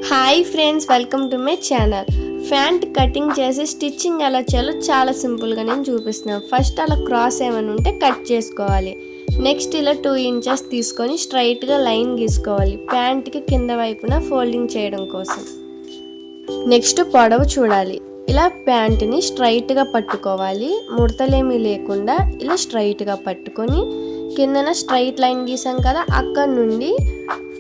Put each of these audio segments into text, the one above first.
Hi friends, welcome to my channel. Pant cutting చేసి stitching ఎలా చేయాలో చాలా సింపుల్గా నేను చూపిస్తున్నాను. ఫస్ట్ అలా క్రాస్ ఏమైనా ఉంటే కట్ చేసుకోవాలి. నెక్స్ట్ ఇలా 2 ఇంచెస్ తీసుకొని స్ట్రైట్గా లైన్ గీసుకోవాలి ప్యాంట్కి కింద వైపున ఫోల్డింగ్ చేయడం కోసం. నెక్స్ట్ పొడవు చూడాలి. ఇలా ప్యాంట్ని స్ట్రైట్గా పట్టుకోవాలి, ముడతలేమీ లేకుండా ఇలా స్ట్రైట్గా పట్టుకొని కిందన స్ట్రైట్ లైన్ గీసాం కదా, అక్కడ నుండి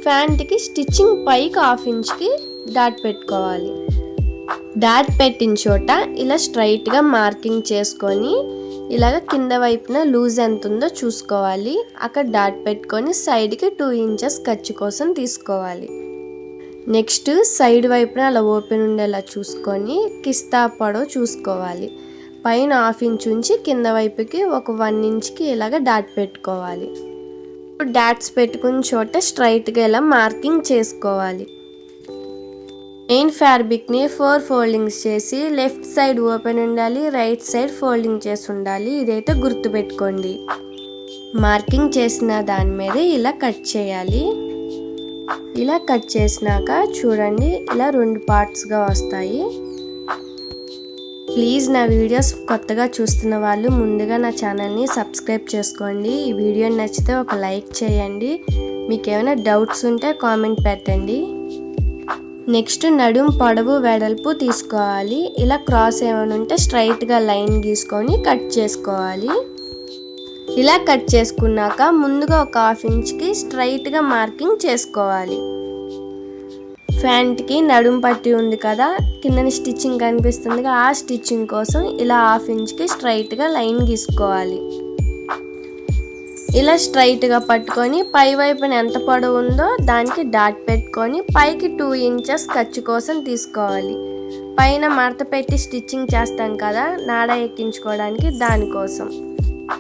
ప్యాంట్కి స్టిచ్చింగ్ పైకి 1/2 ఇంచ్కి డాట్ పెట్టుకోవాలి. డాట్ పెట్టిన చోట ఇలా స్ట్రైట్గా మార్కింగ్ చేసుకొని ఇలాగ కింద వైపున లూజ్ ఎంత ఉందో చూసుకోవాలి. అక్కడ డాట్ పెట్టుకొని సైడ్కి 2 ఇంచెస్ ఖర్చు కోసం తీసుకోవాలి. నెక్స్ట్ సైడ్ వైపున అలా ఓపెన్ ఉండేలా చూసుకొని కిస్తా పొడవు చూసుకోవాలి. పైన 1/2 ఇంచ్ ఉంచి కింద వైపుకి ఒక 1 ఇంచ్కి ఇలాగ డాట్ పెట్టుకోవాలి. డాట్స్ పెట్టుకున్న చోట స్ట్రైట్గా ఇలా మార్కింగ్ చేసుకోవాలి. మెయిన్ ఫ్యాబ్రిక్ని 4 ఫోల్డింగ్స్ చేసి లెఫ్ట్ సైడ్ ఓపెన్ ఉండాలి, రైట్ సైడ్ ఫోల్డింగ్ చేసి ఉండాలి. ఇదైతే గుర్తుపెట్టుకోండి. మార్కింగ్ చేసిన దాని మీద ఇలా కట్ చేయాలి. ఇలా కట్ చేసినాక చూడండి, ఇలా 2 పార్ట్స్గా వస్తాయి. ప్లీజ్ నా వీడియోస్ కొత్తగా చూస్తున్న వాళ్ళు ముందుగా నా ఛానల్ని సబ్స్క్రైబ్ చేసుకోండి. ఈ వీడియో నచ్చితే ఒక లైక్ చేయండి. మీకు ఏమైనా డౌట్స్ ఉంటే కామెంట్ పెట్టండి. నెక్స్ట్ నడుం పొడవు వెడల్పు తీసుకోవాలి. ఇలా క్రాస్ ఏమైనా ఉంటే స్ట్రైట్గా లైన్ గీసుకొని కట్ చేసుకోవాలి. ఇలా కట్ చేసుకున్నాక ముందుగా ఒక 1/2 ఇంచ్కి స్ట్రైట్గా మార్కింగ్ చేసుకోవాలి. ప్యాంట్కి నడుం పట్టి ఉంది కదా, కిందని స్టిచ్చింగ్ కనిపిస్తుంది కదా, ఆ స్టిచ్చింగ్ కోసం ఇలా 1/2 ఇంచ్కి స్ట్రైట్గా లైన్ గీసుకోవాలి. ఇలా స్ట్రైట్గా పట్టుకొని పై వైపున ఎంత పొడవు ఉందో దానికి డాట్ పెట్టుకొని పైకి 2 ఇంచెస్ ఖర్చు కోసం తీసుకోవాలి. పైన మడత పెట్టి స్టిచ్చింగ్ చేస్తాం కదా నాడ ఎక్కించుకోవడానికి, దానికోసం.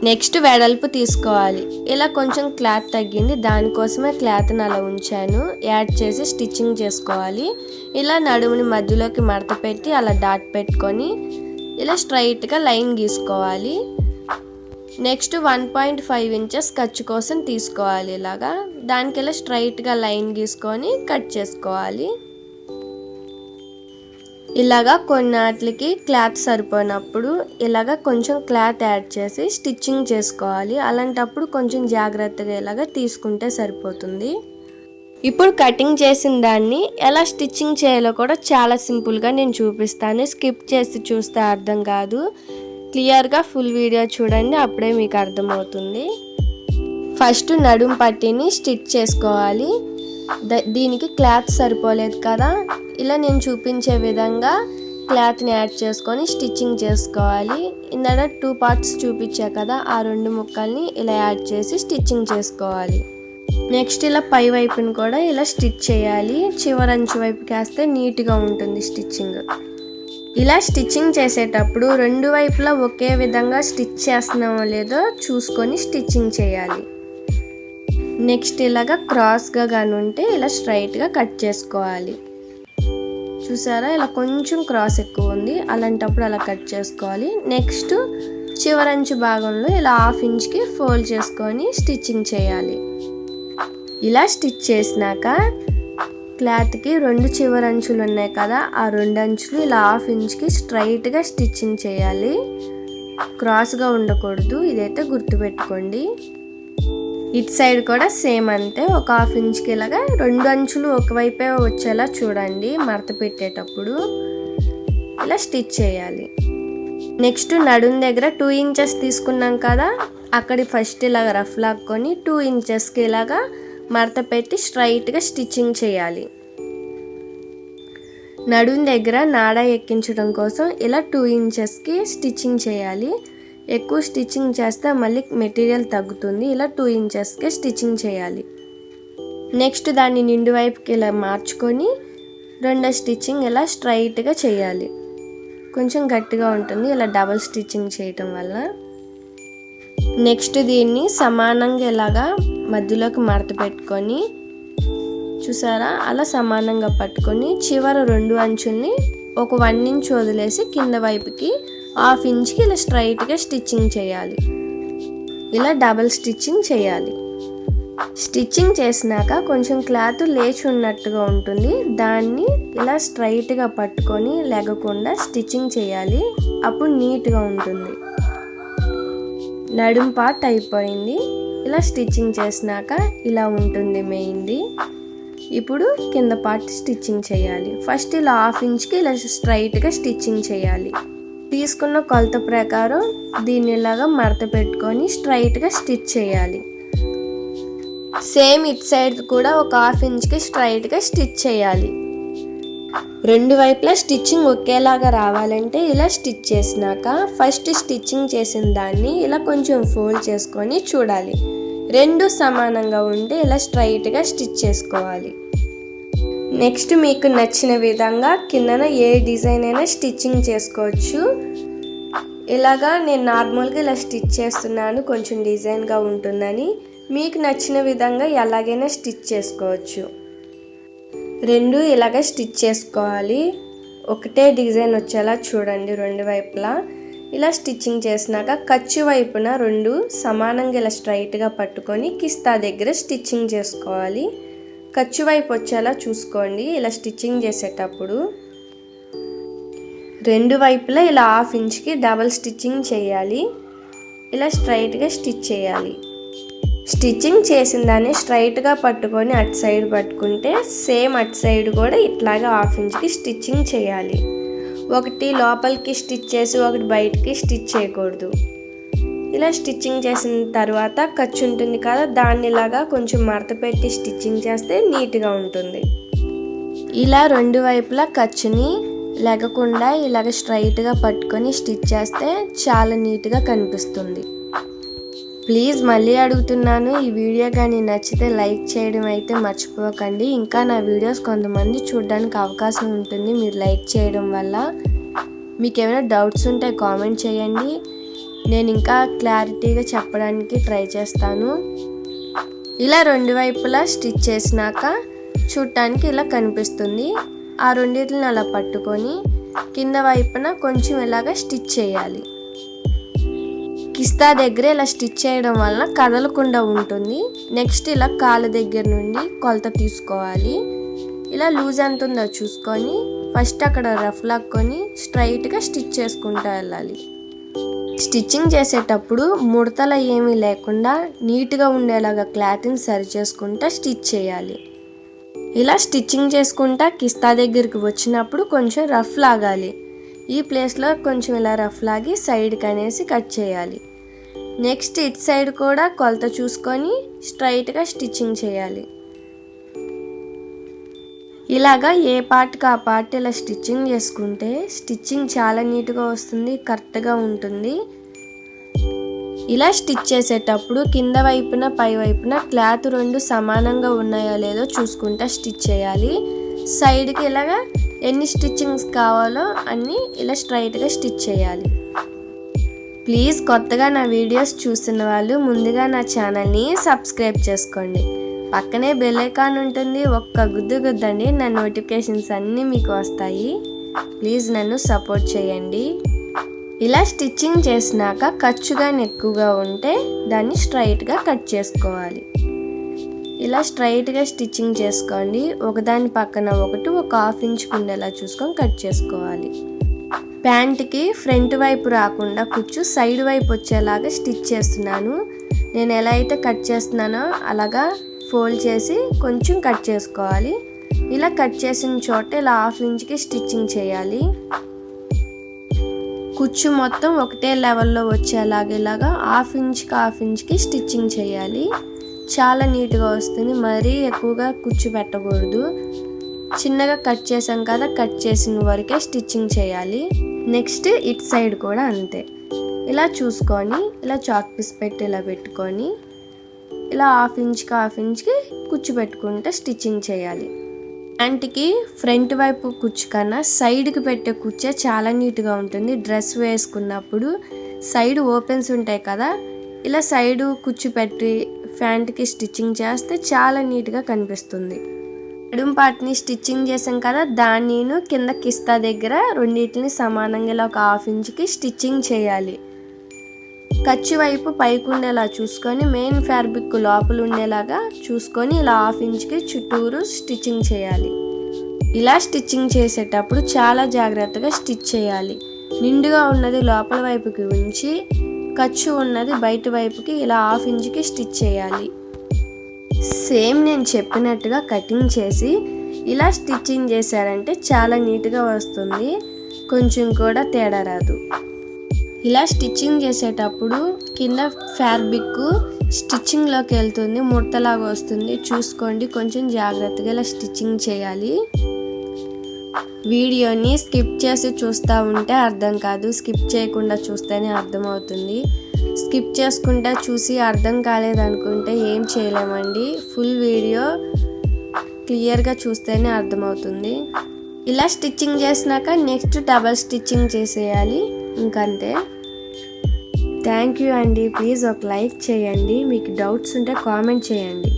నెక్స్ట్ వెడల్పు తీసుకోవాలి. ఇలా కొంచెం క్లాత్ తగ్గింది, దానికోసమే క్లాత్ని అలా ఉంచాను. యాడ్ చేసి స్టిచ్చింగ్ చేసుకోవాలి. ఇలా నడుముని మధ్యలోకి మడత పెట్టి అలా డాట్ పెట్టుకొని ఇలా స్ట్రైట్గా లైన్ గీసుకోవాలి. నెక్స్ట్ 1.5 ఇంచెస్ ఖర్చు కోసం తీసుకోవాలి. ఇలాగా దానికి ఇలా స్ట్రైట్గా లైన్ గీసుకొని కట్ చేసుకోవాలి. ఇలాగా కొన్నాట్లకి క్లాత్ సరిపోయినప్పుడు ఇలాగ కొంచెం క్లాత్ యాడ్ చేసి స్టిచ్చింగ్ చేసుకోవాలి. అలాంటప్పుడు కొంచెం జాగ్రత్తగా ఇలాగ తీసుకుంటే సరిపోతుంది. ఇప్పుడు కటింగ్ చేసిన దాన్ని ఎలా స్టిచ్చింగ్ చేయాలో కూడా చాలా సింపుల్గా నేను చూపిస్తాను. స్కిప్ చేసి చూస్తే అర్థం కాదు. క్లియర్గా ఫుల్ వీడియో చూడండి, అప్పుడే మీకు అర్థమవుతుంది. ఫస్ట్ నడుం పట్టీని స్టిచ్ చేసుకోవాలి. దీనికి క్లాత్ సరిపోలేదు కదా, ఇలా నేను చూపించే విధంగా క్లాత్ని యాడ్ చేసుకొని స్టిచ్చింగ్ చేసుకోవాలి. ఇందాక 2 పార్ట్స్ చూపించా కదా, ఆ 2 ముక్కల్ని ఇలా యాడ్ చేసి స్టిచ్చింగ్ చేసుకోవాలి. నెక్స్ట్ ఇలా పై వైపుని కూడా ఇలా స్టిచ్ చేయాలి. చివరంచు వైపుకి వేస్తే నీట్గా ఉంటుంది స్టిచ్చింగ్. ఇలా స్టిచ్చింగ్ చేసేటప్పుడు 2 వైపులా ఒకే విధంగా స్టిచ్ చేస్తున్నామో లేదో చూసుకొని స్టిచ్చింగ్ చేయాలి. నెక్స్ట్ ఇలాగా క్రాస్గా కానీ ఉంటే ఇలా స్ట్రైట్గా కట్ చేసుకోవాలి. చూసారా, ఇలా కొంచెం క్రాస్ ఎక్కువ ఉంది, అలాంటప్పుడు అలా కట్ చేసుకోవాలి. నెక్స్ట్ చివరంచు భాగంలో ఇలా 1/2 ఇంచ్కి ఫోల్డ్ చేసుకొని స్టిచ్చింగ్ చేయాలి. ఇలా స్టిచ్ చేసినాక క్లాత్కి 2 చివరంచులు ఉన్నాయి కదా, ఆ 2 అంచులు ఇలా 1/2 ఇంచ్కి స్ట్రైట్గా స్టిచ్చింగ్ చేయాలి. క్రాస్గా ఉండకూడదు, ఇదైతే గుర్తుపెట్టుకోండి. ఇటు సైడ్ కూడా సేమ్ అంతే, ఒక 1/2 ఇంచ్కి ఇలాగా 2 అంచులు ఒకవైపే వచ్చేలా చూడండి. మడత పెట్టేటప్పుడు ఇలా స్టిచ్ చేయాలి. నెక్స్ట్ నడుం దగ్గర 2 ఇంచెస్ తీసుకున్నాం కదా, అక్కడి ఫస్ట్ ఇలాగ రఫ్ లాక్కొని 2 ఇంచెస్కి ఇలాగా మడత పెట్టి స్ట్రైట్గా స్టిచ్చింగ్ చేయాలి. నడుం దగ్గర నాడ ఎక్కించడం కోసం ఇలా 2 ఇంచెస్కి స్టిచ్చింగ్ చేయాలి. ఎక్కువ స్టిచ్చింగ్ చేస్తే మళ్ళీ మెటీరియల్ తగ్గుతుంది. ఇలా 2 ఇంచెస్కి స్టిచ్చింగ్ చేయాలి. నెక్స్ట్ దాన్ని నిండు వైపుకి ఇలా మార్చుకొని 2వ స్టిచ్చింగ్ ఇలా స్ట్రైట్గా చేయాలి. కొంచెం గట్టిగా ఉంటుంది ఇలా డబల్ స్టిచ్చింగ్ చేయటం వల్ల. నెక్స్ట్ దీన్ని సమానంగా ఇలాగా మధ్యలోకి మడత పెట్టుకొని చూసారా, అలా సమానంగా పట్టుకొని చివర 2 అంచుల్ని ఒక 1 ఇంచ్ వదిలేసి కింద వైపుకి 1/2 ఇంచ్కి ఇలా స్ట్రైట్గా స్టిచ్చింగ్ చేయాలి. ఇలా డబల్ స్టిచ్చింగ్ చేయాలి. స్టిచ్చింగ్ చేసినాక కొంచెం క్లాత్ లేచి ఉన్నట్టుగా ఉంటుంది, దాన్ని ఇలా స్ట్రైట్గా పట్టుకొని లెగకుండా స్టిచ్చింగ్ చేయాలి, అప్పుడు నీట్గా ఉంటుంది. నడుం పార్ట్ అయిపోయింది. ఇలా స్టిచ్చింగ్ చేసినాక ఇలా ఉంటుంది మెయిన్ది. ఇప్పుడు కింద పార్ట్ స్టిచ్చింగ్ చేయాలి. ఫస్ట్ ఇలా 1/2 ఇంచ్కి ఇలా స్ట్రైట్గా స్టిచ్చింగ్ చేయాలి. తీసుకున్న కొలత ప్రకారం దీన్ని ఇలాగా మడత పెట్టుకొని స్ట్రైట్గా స్టిచ్ చేయాలి. సేమ్ ఇట్ సైడ్ కూడా ఒక 1/2 ఇంచ్కి స్ట్రైట్గా స్టిచ్ చేయాలి. రెండు వైపులా స్టిచ్చింగ్ ఒకేలాగా రావాలంటే ఇలా స్టిచ్ చేసినాక ఫస్ట్ స్టిచ్చింగ్ చేసిన దాన్ని ఇలా కొంచెం ఫోల్డ్ చేసుకొని చూడాలి. రెండు సమానంగా ఉంటే ఇలా స్ట్రైట్గా స్టిచ్ చేసుకోవాలి. నెక్స్ట్ మీకు నచ్చిన విధంగా కిందన ఏ డిజైన్ అయినా స్టిచ్చింగ్ చేసుకోవచ్చు. ఇలాగా నేను నార్మల్గా ఇలా స్టిచ్ చేస్తున్నాను, కొంచెం డిజైన్గా ఉంటుందని. మీకు నచ్చిన విధంగా ఎలాగైనా స్టిచ్ చేసుకోవచ్చు. రెండు ఇలాగ స్టిచ్ చేసుకోవాలి. ఒకటే డిజైన్ వచ్చేలా చూడండి రెండు వైపులా. ఇలా స్టిచ్చింగ్ చేసినాక ఖర్చు వైపున రెండు సమానంగా ఇలా స్ట్రైట్గా పట్టుకొని కిస్తా దగ్గర స్టిచ్చింగ్ చేసుకోవాలి. ఖర్చు వైపు వచ్చేలా చూసుకోండి ఇలా స్టిచ్చింగ్ చేసేటప్పుడు. రెండు వైపులా ఇలా 1/2 ఇంచ్కి డబల్ స్టిచ్చింగ్ చేయాలి. ఇలా స్ట్రైట్గా స్టిచ్ చేయాలి. స్టిచ్చింగ్ చేసిన దాన్ని స్ట్రైట్గా పట్టుకొని అటు సైడ్ పట్టుకుంటే సేమ్ అటు సైడ్ కూడా ఇట్లాగా 1/2 ఇంచ్కి స్టిచ్చింగ్ చేయాలి. ఒకటి లోపలికి స్టిచ్ చేసి ఒకటి బయటికి స్టిచ్ చేయకూడదు. ఇలా స్టిచ్చింగ్ చేసిన తర్వాత ఖర్చు ఉంటుంది కదా, దాన్ని ఇలాగా కొంచెం మడత పెట్టి స్టిచ్చింగ్ చేస్తే నీట్గా ఉంటుంది. ఇలా రెండు వైపులా ఖర్చుని లెగకుండా ఇలాగ స్ట్రైట్గా పట్టుకొని స్టిచ్ చేస్తే చాలా నీట్గా కనిపిస్తుంది. ప్లీజ్ మళ్ళీ అడుగుతున్నాను, ఈ వీడియో కానీ నచ్చితే లైక్ చేయడం అయితే మర్చిపోకండి. ఇంకా నా వీడియోస్ కొంతమంది చూడడానికి అవకాశం ఉంటుంది మీరు లైక్ చేయడం వల్ల. మీకు ఏమైనా డౌట్స్ ఉంటే కామెంట్ చేయండి, నేను ఇంకా క్లారిటీగా చెప్పడానికి ట్రై చేస్తాను. ఇలా రెండు వైపులా స్టిచ్ చేసినాక చూడటానికి ఇలా కనిపిస్తుంది. ఆ రెండింటిని అలా పట్టుకొని కింద వైపున కొంచెం ఇలాగ స్టిచ్ చేయాలి. కిస్తా దగ్గర ఇలా స్టిచ్ చేయడం వలన కదలకుండా ఉంటుంది. నెక్స్ట్ ఇలా కాళ్ళ దగ్గర నుండి కొలత తీసుకోవాలి. ఇలా లూజ్ ఎంత ఉందో చూసుకొని ఫస్ట్ అక్కడ రఫ్ లాక్కొని స్ట్రైట్గా స్టిచ్ చేసుకుంటూ వెళ్ళాలి. స్టిచ్చింగ్ చేసేటప్పుడు ముడతలు ఏమీ లేకుండా నీట్గా ఉండేలాగా క్లాత్ని సరి చేసుకుంటూ స్టిచ్ చేయాలి. ఇలా స్టిచ్చింగ్ చేసుకుంటా కిస్తా దగ్గరికి వచ్చినప్పుడు కొంచెం రఫ్ లాగాలి. ఈ ప్లేస్లో కొంచెం ఇలా రఫ్ లాగి సైడ్కి అనేసి కట్ చేయాలి. నెక్స్ట్ ఇటు సైడ్ కూడా కొలత చూసుకొని స్ట్రైట్గా స్టిచ్చింగ్ చేయాలి. ఇలాగా ఏ పార్ట్కి ఆ పార్ట్ ఇలా స్టిచ్చింగ్ చేసుకుంటే స్టిచ్చింగ్ చాలా నీట్గా వస్తుంది, కరెక్ట్గా ఉంటుంది. ఇలా స్టిచ్ చేసేటప్పుడు కింద వైపున పై వైపున క్లాత్ రెండు సమానంగా ఉన్నాయో లేదో చూసుకుంటా స్టిచ్ చేయాలి. సైడ్కి ఇలాగా ఎన్ని స్టిచ్చింగ్స్ కావాలో అన్నీ ఇలా స్ట్రైట్గా స్టిచ్ చేయాలి. ప్లీజ్ కొత్తగా నా వీడియోస్ చూస్తున్న వాళ్ళు ముందుగా నా ఛానల్ని సబ్స్క్రైబ్ చేసుకోండి. పక్కనే బెల్ ఐకాన్ ఉంటుంది, ఒక్క గుద్దు గుద్దండి, నా నోటిఫికేషన్స్ అన్నీ మీకు వస్తాయి. ప్లీజ్ నన్ను సపోర్ట్ చేయండి. ఇలా స్టిచ్చింగ్ చేసినాక ఖర్చుగా ఎక్కువగా ఉంటే దాన్ని స్ట్రైట్గా కట్ చేసుకోవాలి. ఇలా స్ట్రైట్గా స్టిచ్చింగ్ చేసుకోండి. ఒకదాని పక్కన ఒకటి ఒక 1/2 ఇంచ్ ఉండేలా చూసుకొని కట్ చేసుకోవాలి. ప్యాంట్కి ఫ్రంట్ వైపు రాకుండా కుచ్చు సైడ్ వైపు వచ్చేలాగా స్టిచ్ చేస్తున్నాను. నేను ఎలా అయితే కట్ చేస్తున్నానో అలాగా ఫోల్డ్ చేసి కొంచెం కట్ చేసుకోవాలి. ఇలా కట్ చేసిన చోట ఇలా 1/2 ఇంచ్కి స్టిచ్చింగ్ చేయాలి. కుచ్చు మొత్తం ఒకటే లెవెల్లో వచ్చేలాగా ఇలాగా 1/2 ఇంచ్కి స్టిచ్చింగ్ చేయాలి. చాలా నీట్గా వస్తుంది. మరీ ఎక్కువగా కుచ్చు పెట్టకూడదు. చిన్నగా కట్ చేసాం కదా, కట్ చేసిన వరకే స్టిచ్చింగ్ చేయాలి. నెక్స్ట్ ఇట్ సైడ్ కూడా అంతే. ఇలా చూసుకొని ఇలా చాక్ పీస్ పెట్టి ఇలా పెట్టుకొని ఇలా 1/2 ఇంచ్కి కుచ్చు పెట్టుకుంటే స్టిచ్చింగ్ చేయాలి. ప్యాంట్కి ఫ్రంట్ వైపు కుచ్చు కన్నా సైడ్కి పెట్టే కుచ్చే చాలా నీట్గా ఉంటుంది. డ్రెస్ వేసుకున్నప్పుడు సైడ్ ఓపెన్స్ ఉంటాయి కదా, ఇలా సైడ్ కుచ్చు పెట్టి ప్యాంట్కి స్టిచ్చింగ్ చేస్తే చాలా నీట్గా కనిపిస్తుంది. నడుం పార్ట్ని స్టిచ్చింగ్ చేసాం కదా, దాన్ని కింద కిస్తా దగ్గర రెండింటిని సమానంగా ఇలా ఒక 1/2 ఇంచ్కి స్టిచ్చింగ్ చేయాలి. ఖర్చు వైపు పైకి ఉండేలా చూసుకొని మెయిన్ ఫ్యాబ్రిక్ లోపల ఉండేలాగా చూసుకొని ఇలా 1/2 ఇంచ్కి చుట్టూరు స్టిచ్చింగ్ చేయాలి. ఇలా స్టిచ్చింగ్ చేసేటప్పుడు చాలా జాగ్రత్తగా స్టిచ్ చేయాలి. నిండుగా ఉన్నది లోపల వైపుకి ఉంచి ఖర్చు ఉన్నది బయట వైపుకి ఇలా 1/2 ఇంచ్కి స్టిచ్ చేయాలి. సేమ్ నేను చెప్పినట్టుగా కటింగ్ చేసి ఇలా స్టిచ్చింగ్ చేశారంటే చాలా నీట్గా వస్తుంది, కొంచెం కూడా తేడా రాదు. ఇలా స్టిచ్చింగ్ చేసేటప్పుడు కింద ఫ్యాబ్రిక్ స్టిచ్చింగ్లోకి వెళ్తుంది, ముడతలాగా వస్తుంది, చూసుకోండి. కొంచెం జాగ్రత్తగా ఇలా స్టిచ్చింగ్ చేయాలి. వీడియోని స్కిప్ చేసి చూస్తూ ఉంటే అర్థం కాదు, స్కిప్ చేయకుండా చూస్తేనే అర్థమవుతుంది. స్కిప్ చేసుకుంటే చూసి అర్థం కాలేదనుకుంటే ఏం చేయలేమండి. ఫుల్ వీడియో క్లియర్గా చూస్తేనే అర్థమవుతుంది. ఇలా స్టిచ్చింగ్ చేసినాక నెక్స్ట్ డబల్ స్టిచ్చింగ్ చేసేయాలి, ఇంకంతే. థ్యాంక్ యూ అండి. ప్లీజ్ ఒక లైక్ చేయండి. మీకు డౌట్స్ ఉంటే కామెంట్ చేయండి.